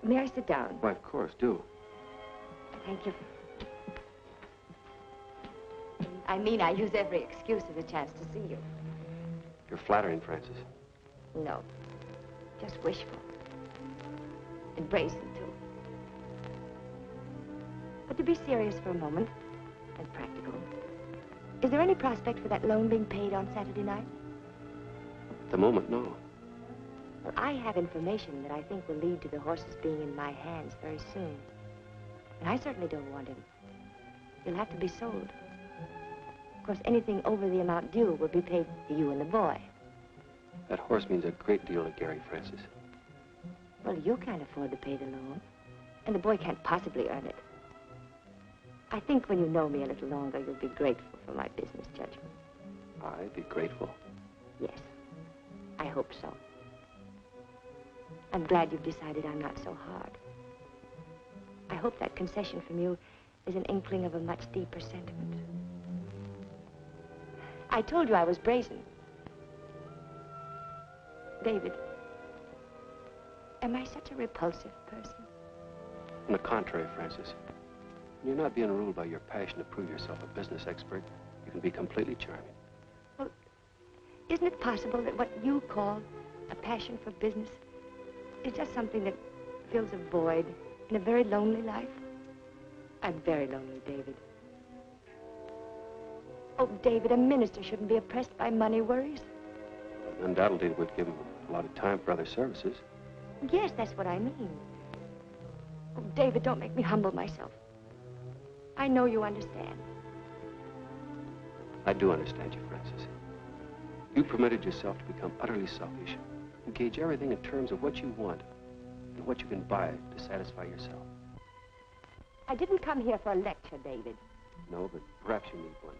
May I sit down? Why, of course, do. Thank you. I mean, I use every excuse as a chance to see you. You're flattering, Francis. No. Just wishful. And brazen, too. But to be serious for a moment, and practical, is there any prospect for that loan being paid on Saturday night? At the moment, no. Well, I have information that I think will lead to the horses being in my hands very soon. And I certainly don't want him. He'll have to be sold. Of course, anything over the amount due will be paid to you and the boy. That horse means a great deal to Gary, Francis. Well, you can't afford to pay the loan. And the boy can't possibly earn it. I think when you know me a little longer, you'll be grateful for my business judgment. I'd be grateful. Yes. I hope so. I'm glad you've decided I'm not so hard. I I hope that concession from you is an inkling of a much deeper sentiment. I told you I was brazen. David, am I such a repulsive person? On the contrary, Frances. When you're not being ruled by your passion to prove yourself a business expert, you can be completely charming. Well, isn't it possible that what you call a passion for business is just something that fills a void in a very lonely life? I'm very lonely, David. Oh, David, a minister shouldn't be oppressed by money worries. Undoubtedly, it would give him a lot of time for other services. Yes, that's what I mean. Oh, David, don't make me humble myself. I know you understand. I do understand you, Frances. You permitted yourself to become utterly selfish. You gauge everything in terms of what you want and what you can buy to satisfy yourself. I didn't come here for a lecture, David. No, but perhaps you need one.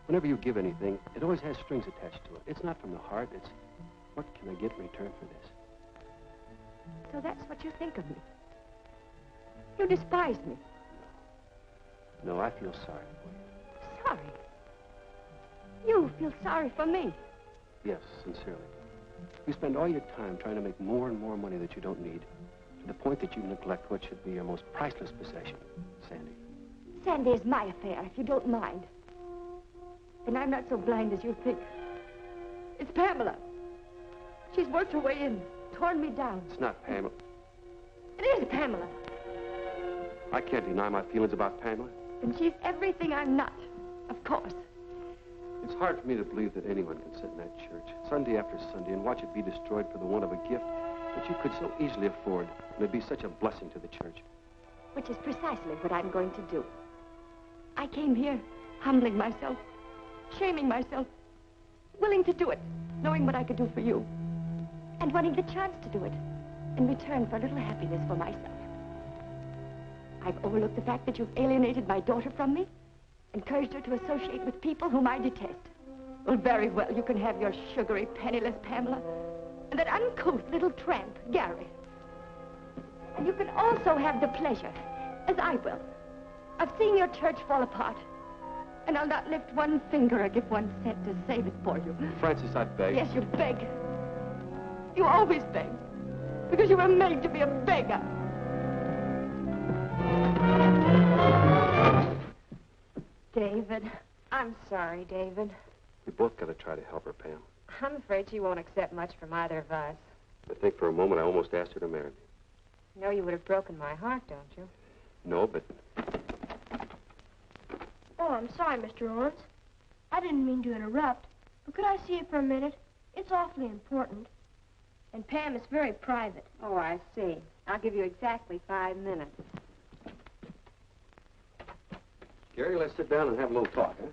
Whenever you give anything, it always has strings attached to it. It's not from the heart, it's what can I get in return for this? So that's what you think of me. You despise me. No, I feel sorry for you. Sorry? You feel sorry for me? Yes, sincerely. You spend all your time trying to make more and more money that you don't need, to the point that you neglect what should be your most priceless possession, Sandy. Sandy is my affair, if you don't mind. And I'm not so blind as you think. It's Pamela. She's worked her way in, torn me down. It's not Pamela. It is Pamela. I can't deny my feelings about Pamela. And she's everything I'm not, of course. It's hard for me to believe that anyone can sit in that church, Sunday after Sunday, and watch it be destroyed for the want of a gift that you could so easily afford, and it'd be such a blessing to the church. Which is precisely what I'm going to do. I came here humbling myself, shaming myself, willing to do it, knowing what I could do for you, and wanting the chance to do it in return for a little happiness for myself. I've overlooked the fact that you've alienated my daughter from me, encouraged her to associate with people whom I detest. Well, very well, you can have your sugary, penniless Pamela, and that uncouth little tramp, Gary. And you can also have the pleasure, as I will, of seeing your church fall apart. And I'll not lift one finger or give 1 cent to save it for you. Frances, I beg. Yes, you beg. You always beg. Because you were made to be a beggar. David. I'm sorry, David. We both got to try to help her, Pam. I'm afraid she won't accept much from either of us. I think for a moment I almost asked her to marry me. You know you would have broken my heart, don't you? No, but... Oh, I'm sorry, Mr. Owens. I didn't mean to interrupt, but could I see it for a minute? It's awfully important. And Pam, it's very private. Oh, I see. I'll give you exactly 5 minutes. Gary, let's sit down and have a little talk, huh?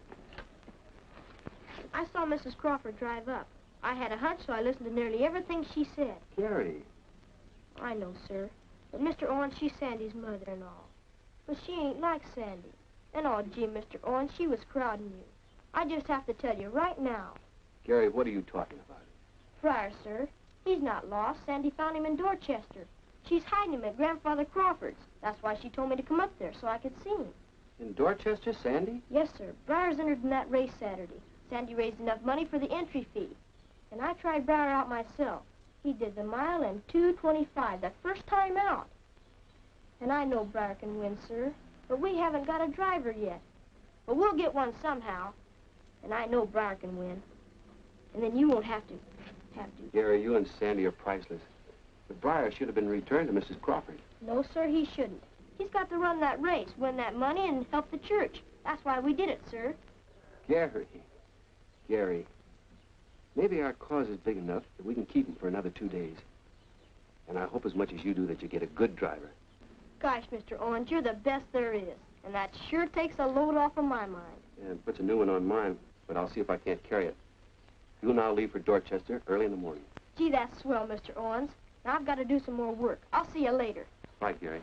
I saw Mrs. Crawford drive up. I had a hunch, so I listened to nearly everything she said. Gary. I know, sir. But Mr. Owens, she's Sandy's mother and all. But she ain't like Sandy. And oh, gee, Mr. Owens, she was crowding you. I just have to tell you right now. Gary, what are you talking about? Friar, sir. He's not lost. Sandy found him in Dorchester. She's hiding him at Grandfather Crawford's. That's why she told me to come up there, so I could see him. In Dorchester, Sandy? Yes, sir. Briar's entered in that race Saturday. Sandy raised enough money for the entry fee. And I tried Briar out myself. He did the mile in 2:25, the first time out. And I know Briar can win, sir. But we haven't got a driver yet. But we'll get one somehow. And I know Briar can win. And then you won't have to. Gary, you and Sandy are priceless. But Briar should have been returned to Mrs. Crawford. No, sir, he shouldn't. He's got to run that race, win that money, and help the church. That's why we did it, sir. Gary, maybe our cause is big enough that we can keep him for another 2 days. And I hope as much as you do that you get a good driver. Gosh, Mr. Owens, you're the best there is. And that sure takes a load off of my mind. Yeah, it puts a new one on mine, but I'll see if I can't carry it. You and I'll leave for Dorchester early in the morning. Gee, that's swell, Mr. Owens. Now I've got to do some more work. I'll see you later. Bye, Gary.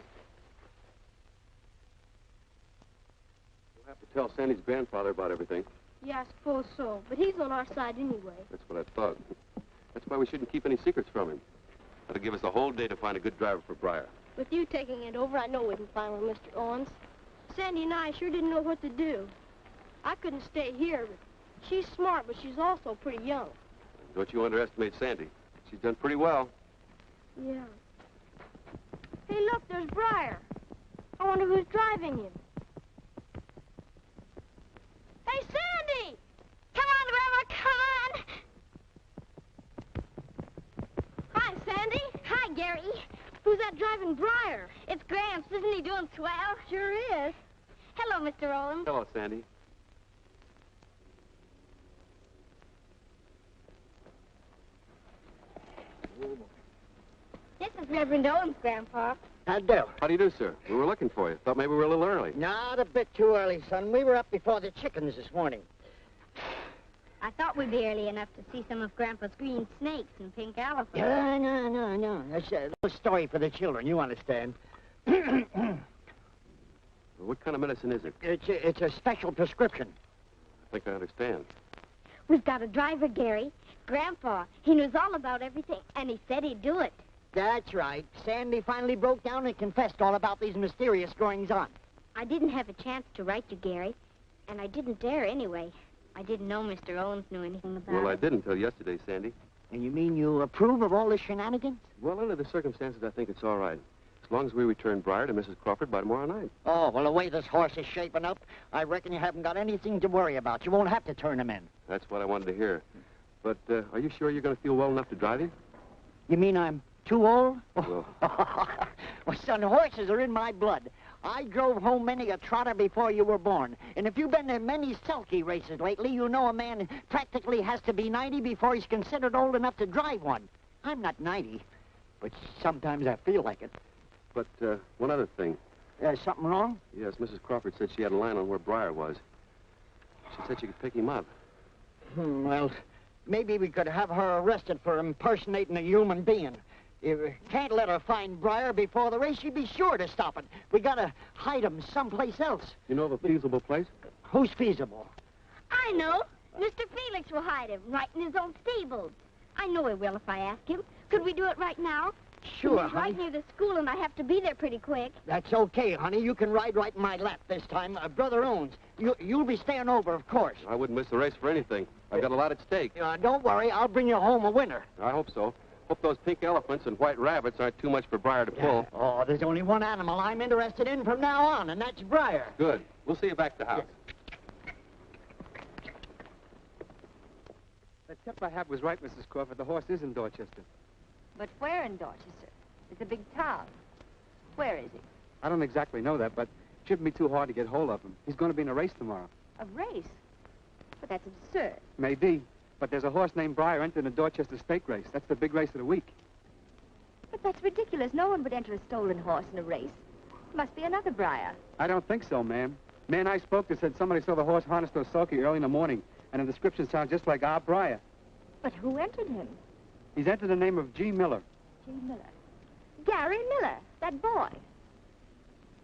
We'll have to tell Sandy's grandfather about everything. Yeah, I suppose so. But he's on our side anyway. That's what I thought. That's why we shouldn't keep any secrets from him. That'll give us a whole day to find a good driver for Briar. With you taking it over, I know we can find one, Mr. Owens. Sandy and I sure didn't know what to do. I couldn't stay here, but she's smart, but she's also pretty young. Don't you underestimate Sandy. She's done pretty well. Yeah. Hey, look, there's Briar. I wonder who's driving him. Hey, Sandy! Come on, Grandma, come on! Hi, Sandy. Hi, Gary. Who's that driving Briar? It's Gramps. Isn't he doing swell? Sure is. Hello, Mr. Owens. Hello, Sandy. This is Reverend Owens, Grandpa. How do? How do you do, sir? We were looking for you. Thought maybe we were a little early. Not a bit too early, son. We were up before the chickens this morning. I thought we'd be early enough to see some of Grandpa's green snakes and pink elephants. No. That's a little story for the children, you understand. What kind of medicine is it? It's a special prescription. I think I understand. We've got a driver, Gary. Grandpa. He knows all about everything, and he said he'd do it. That's right. Sandy finally broke down and confessed all about these mysterious goings-on. I didn't have a chance to write you, Gary, and I didn't dare anyway. I didn't know Mr. Owens knew anything about it. Well, I didn't until yesterday, Sandy. And you mean you approve of all this shenanigans? Well, under the circumstances, I think it's all right. As long as we return Briar to Mrs. Crawford by tomorrow night. Oh, well, the way this horse is shaping up, I reckon you haven't got anything to worry about. You won't have to turn him in. That's what I wanted to hear. But are you sure you're going to feel well enough to drive him? You mean I'm too old? Well, Well, son, horses are in my blood. I drove home many a trotter before you were born. And if you've been to many sulky races lately, you know a man practically has to be 90 before he's considered old enough to drive one. I'm not 90, but sometimes I feel like it. but one other thing. Something wrong? Yes, Mrs. Crawford said she had a line on where Briar was. She said she could pick him up. Well, maybe we could have her arrested for impersonating a human being. You can't let her find Briar before the race. She'd be sure to stop it. We gotta hide him someplace else. You know of a feasible place? Who's feasible? I know. Mr. Felix will hide him right in his own stables. I know he will if I ask him. Could we do it right now? Sure, He's right near the school, and I have to be there pretty quick. That's okay, honey. You can ride right in my lap this time. Brother Owens, you'll be staying over, of course. I wouldn't miss the race for anything. I've got a lot at stake. Don't worry. I'll bring you home a winner. I hope so. Hope those pink elephants and white rabbits aren't too much for Briar to pull. Oh, there's only one animal I'm interested in from now on, and that's Briar. Good. We'll see you back to the house. The tip I had was right, Mrs. Crawford. The horse is in Dorchester. But where in Dorchester? It's a big town. Where is he? I don't exactly know that, but it shouldn't be too hard to get hold of him. He's going to be in a race tomorrow. A race? But that's absurd. Maybe, but there's a horse named Briar entered the Dorchester stake race. That's the big race of the week. But that's ridiculous. No one would enter a stolen horse in a race. It must be another Briar. I don't think so, ma'am. Man I spoke to said somebody saw the horse harnessed to a sulky early in the morning, and the description sounds just like our Briar. But who entered him? He's entered the name of G. Miller. G. Miller. Gary Miller, that boy.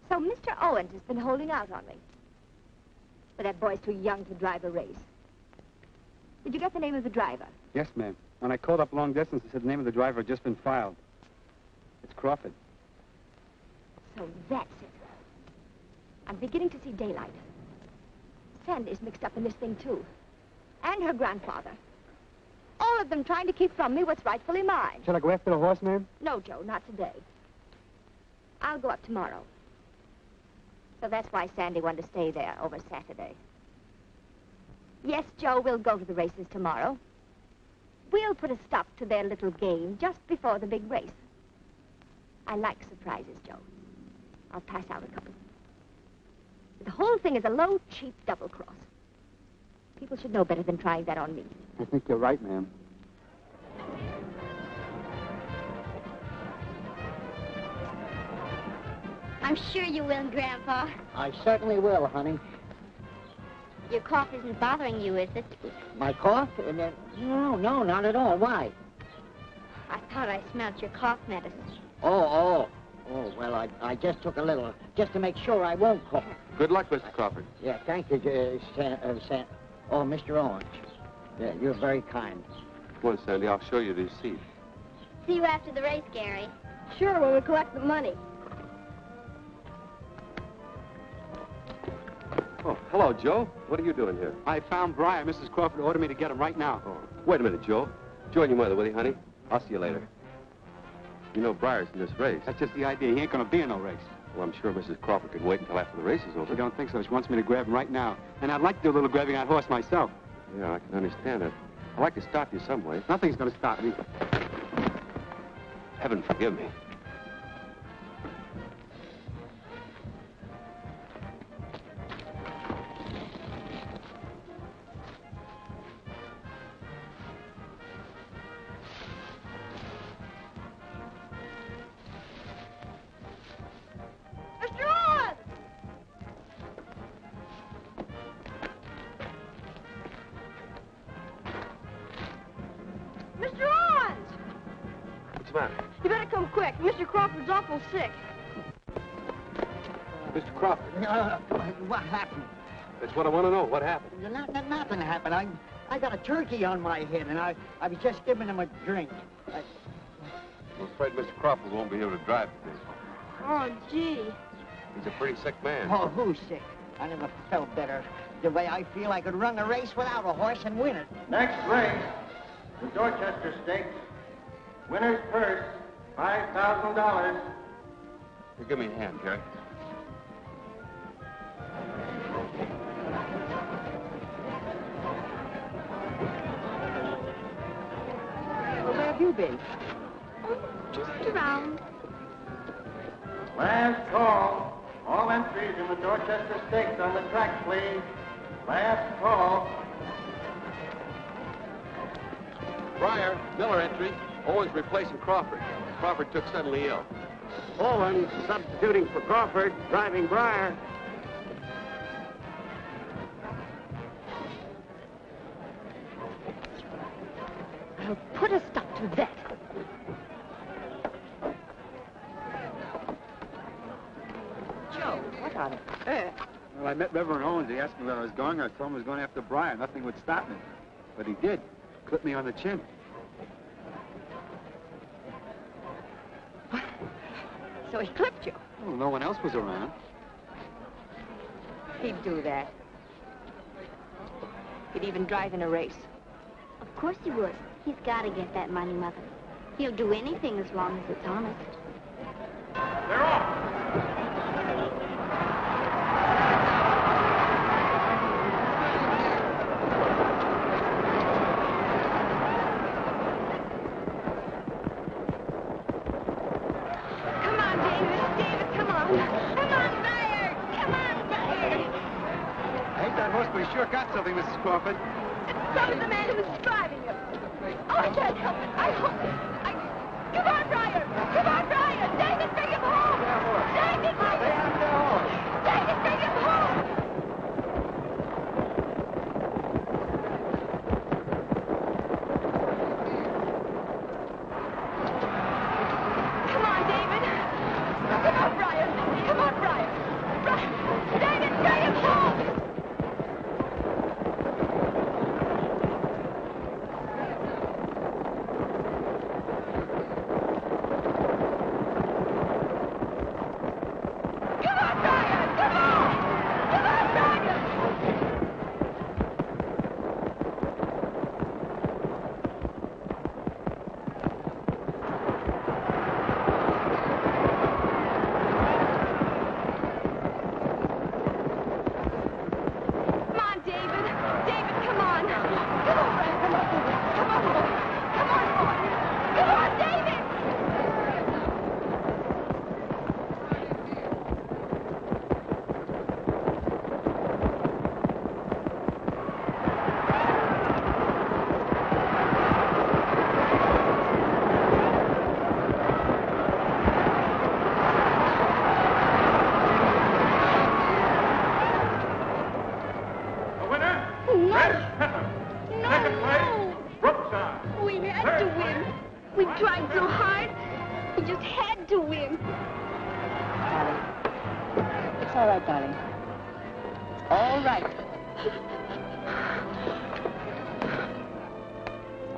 So Mr. Owens has been holding out on me. But that boy's too young to drive a race. Did you get the name of the driver? Yes, ma'am. When I called up long distance, they said the name of the driver had just been filed. It's Crawford. So that's it. I'm beginning to see daylight. Sandy's mixed up in this thing, too. And her grandfather. All of them trying to keep from me what's rightfully mine. Shall I go after the horse, ma'am? No, Joe, not today. I'll go up tomorrow. So that's why Sandy wanted to stay there over Saturday. Yes, Joe, we'll go to the races tomorrow. We'll put a stop to their little game just before the big race. I like surprises, Joe. I'll pass out a couple. The whole thing is a low, cheap double-cross. People should know better than trying that on me. I think you're right, ma'am. I'm sure you will, Grandpa. I certainly will, honey. Your cough isn't bothering you, is it? My cough? No, not at all. Why? I thought I smelled your cough medicine. Oh, well, I just took a little, just to make sure I won't cough. Good luck, Mr. Crawford. Yeah, thank you, Oh, Mr. Owens. Yeah, you're very kind. Come on, Sandy, I'll show you this seat. See you after the race, Gary. Sure, when we collect the money. Hello, Joe. What are you doing here? I found Briar. Mrs. Crawford ordered me to get him right now. Oh, wait a minute, Joe. Join your mother, will you, honey? I'll see you later. You know Briar's in this race. That's just the idea. He ain't gonna be in no race. Well, I'm sure Mrs. Crawford can wait until after the race is over. I don't think so. She wants me to grab him right now. And I'd like to do a little grabbing on horse myself. Yeah, I can understand that. I'd like to stop you some way. Nothing's gonna stop me. Heaven forgive me. You better come quick. Mr. Crawford's awful sick. Mr. Crawford. What happened? That's what I want to know. What happened? Nothing happened. I got a turkey on my head, and I was just giving him a drink. I'm afraid Mr. Crawford won't be able to drive today. Oh, gee. He's a pretty sick man. Oh, who's sick? I never felt better. The way I feel, I could run a race without a horse and win it. Next race, the Dorchester Stakes. Winner's purse, $5,000. Here, give me a hand, Jerry. Well, where have you been? Oh, just around. Last call. All entries in the Dorchester Stakes on the track, please. Last call. Briar, Miller entry. Owen's replacing Crawford. Crawford took suddenly ill. Owen substituting for Crawford, driving Briar. I'll put a stop to that. Joe, what on earth? Well, I met Reverend Owens. He asked me where I was going. I told him I was going after Briar. Nothing would stop me. But he did. Clipped me on the chin. So he clipped you. Well, no one else was around. He'd do that. He'd even drive in a race. Of course he would. He's got to get that money, Mother. He'll do anything as long as it's honest. They're off. We sure got something, Mrs. Crawford. So is the man who was driving you. Oh, I can't help it. I hope it. Come on, Briar. Come on, Briar. David, bring him home. David, bring him home. David, bring him home. Come on, David. Come on, Briar. Come on, Briar. David, bring him home.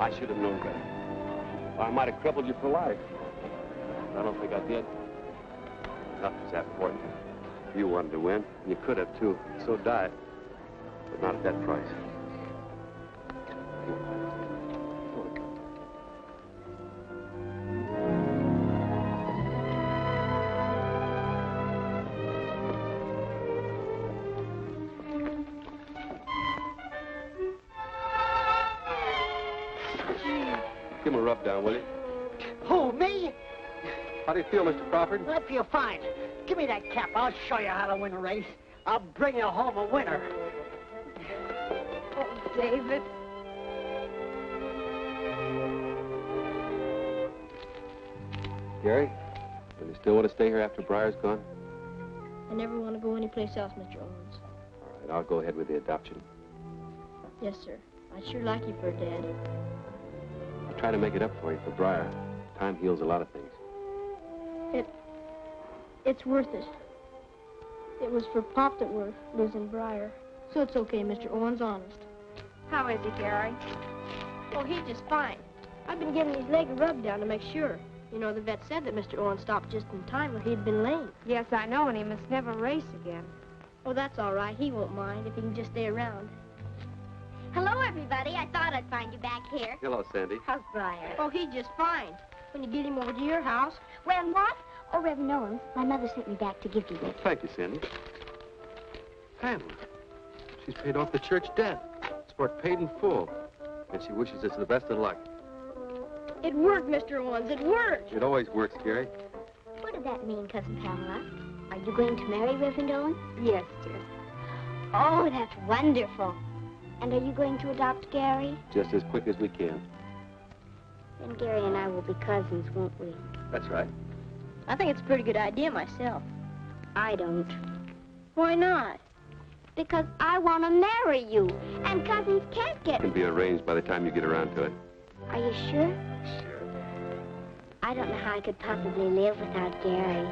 I should have known better. Or I might have crippled you for life. I don't think I did. Nothing's that important. You wanted to win, and you could have, too. So die. but not at that price. Give him a rub down, will you? Who, me? How do you feel, Mr. Crawford? I feel fine. Give me that cap. I'll show you how to win a race. I'll bring you home a winner. Oh, David. Gary, do you still want to stay here after Briar's gone? I never want to go anyplace else, Mr. Owens. All right, I'll go ahead with the adoption. Yes, sir. I'd sure like you for a dad. I'll try to make it up for you for Briar. Time heals a lot of things. It's worth it. It was for Pop that we're losing Briar. So it's okay, Mr. Owens, honest. How is he, Gary? Oh, he's just fine. I've been giving his leg a rub down to make sure. You know, the vet said that Mr. Owens stopped just in time or he'd been lame. Yes, I know, and he must never race again. Oh, that's all right. He won't mind if he can just stay around. Hello, everybody. I thought I'd find you back here. Hello, Sandy. How's Briar? Oh, he's just fine. When you get him over to your house. Well, what? Oh, Reverend Owens, my mother sent me back to give you this. Thank you, Sandy. Pamela, she's paid off the church debt. It's work paid in full. And she wishes us the best of luck. It worked, Mr. Owens. It worked. It always works, Gary. What does that mean, Cousin Pamela? Are you going to marry Reverend Owens? Yes, dear. Oh, that's wonderful. And are you going to adopt Gary? Just as quick as we can. Then Gary and I will be cousins, won't we? That's right. I think it's a pretty good idea myself. I don't. Why not? Because I want to marry you, and cousins can't It get... can be arranged by the time you get around to it. Are you sure? I don't know how I could possibly live without Gary.